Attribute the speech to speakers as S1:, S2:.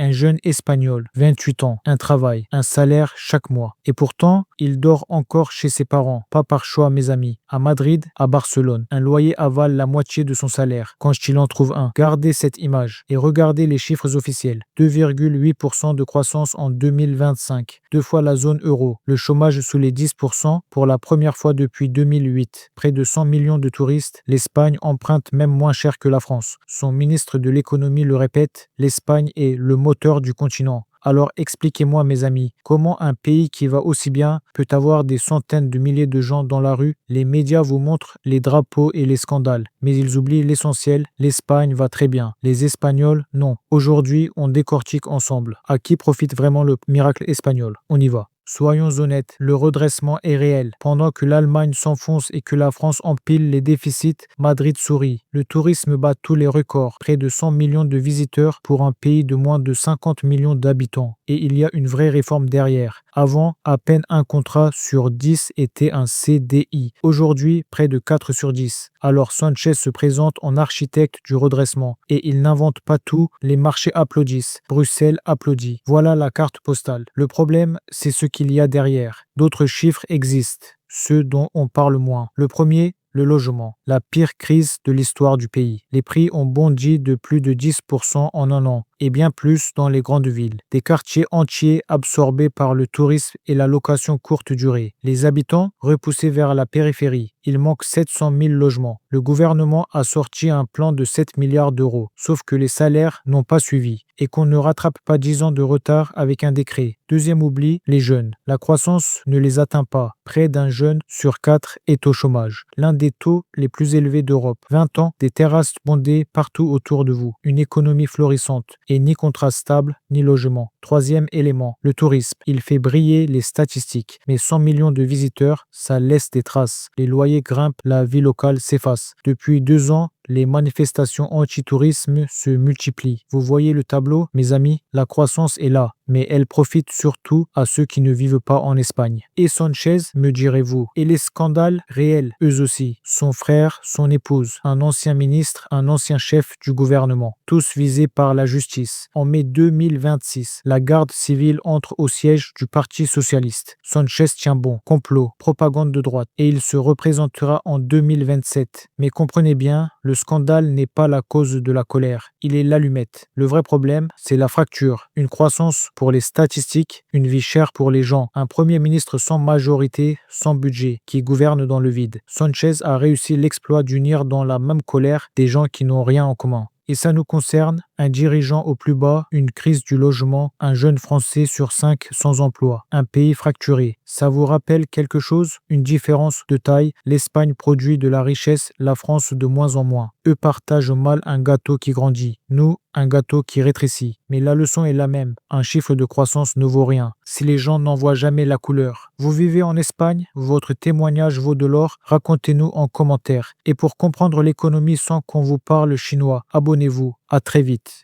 S1: Un jeune espagnol, 28 ans, un travail, un salaire chaque mois. Et pourtant, il dort encore chez ses parents, pas par choix mes amis. À Madrid, à Barcelone, un loyer avale la moitié de son salaire, quand il en trouve un. Gardez cette image et regardez les chiffres officiels. 2,8% de croissance en 2025, deux fois la zone euro. Le chômage sous les 10% pour la première fois depuis 2008. Près de 100 millions de touristes, l'Espagne emprunte même moins cher que la France. Son ministre de l'économie le répète, l'Espagne est le moteur du continent. Alors expliquez-moi mes amis, comment un pays qui va aussi bien peut avoir des centaines de milliers de gens dans la rue? Les médias vous montrent les drapeaux et les scandales, mais ils oublient l'essentiel, l'Espagne va très bien. Les Espagnols, non. Aujourd'hui, on décortique ensemble. À qui profite vraiment le miracle espagnol? On y va. Soyons honnêtes, le redressement est réel. Pendant que l'Allemagne s'enfonce et que la France empile les déficits, Madrid sourit. Le tourisme bat tous les records, près de 100 millions de visiteurs pour un pays de moins de 50 millions d'habitants. Et il y a une vraie réforme derrière. Avant, à peine un contrat sur 10 était un CDI. Aujourd'hui, près de 4 sur 10. Alors Sanchez se présente en architecte du redressement. Et il n'invente pas tout, les marchés applaudissent. Bruxelles applaudit. Voilà la carte postale. Le problème, c'est ce qu'il y a derrière. D'autres chiffres existent, ceux dont on parle moins. Le premier, le logement, la pire crise de l'histoire du pays. Les prix ont bondi de plus de 10% en un an, et bien plus dans les grandes villes. Des quartiers entiers absorbés par le tourisme et la location courte durée. Les habitants repoussés vers la périphérie. Il manque 700 000 logements. Le gouvernement a sorti un plan de 7 milliards d'euros, sauf que les salaires n'ont pas suivi et qu'on ne rattrape pas 10 ans de retard avec un décret. Deuxième oubli, les jeunes. La croissance ne les atteint pas. Près d'un jeune sur 4 est au chômage. L'un des taux les plus élevés d'Europe. 20 ans, des terrasses bondées partout autour de vous. Une économie florissante et ni contrat stable, ni logement. Troisième élément, le tourisme. Il fait briller les statistiques. Mais 100 millions de visiteurs, ça laisse des traces. Les loyers grimpent, la vie locale s'efface. Depuis 2 ans, les manifestations anti-tourisme se multiplient. Vous voyez le tableau, mes amis? La croissance est là, mais elle profite surtout à ceux qui ne vivent pas en Espagne. Et Sanchez, me direz-vous? Et les scandales réels, eux aussi. Son frère, son épouse, un ancien ministre, un ancien chef du gouvernement. Tous visés par la justice. En mai 2026, la garde civile entre au siège du Parti socialiste. Sanchez tient bon. Complot, propagande de droite. Et il se représentera en 2027. Mais comprenez bien, le scandale n'est pas la cause de la colère, il est l'allumette. Le vrai problème, c'est la fracture. Une croissance pour les statistiques, une vie chère pour les gens, un premier ministre sans majorité, sans budget, qui gouverne dans le vide. Sanchez a réussi l'exploit d'unir dans la même colère des gens qui n'ont rien en commun. Et ça nous concerne, un dirigeant au plus bas, une crise du logement, un jeune Français sur 5 sans emploi, un pays fracturé. Ça vous rappelle quelque chose? Une différence de taille, l'Espagne produit de la richesse, la France de moins en moins. Eux partagent mal un gâteau qui grandit, nous, un gâteau qui rétrécit. Mais la leçon est la même, un chiffre de croissance ne vaut rien, si les gens n'en voient jamais la couleur. Vous vivez en Espagne, votre témoignage vaut de l'or, racontez-nous en commentaire. Et pour comprendre l'économie sans qu'on vous parle chinois, abonnez-vous, à très vite.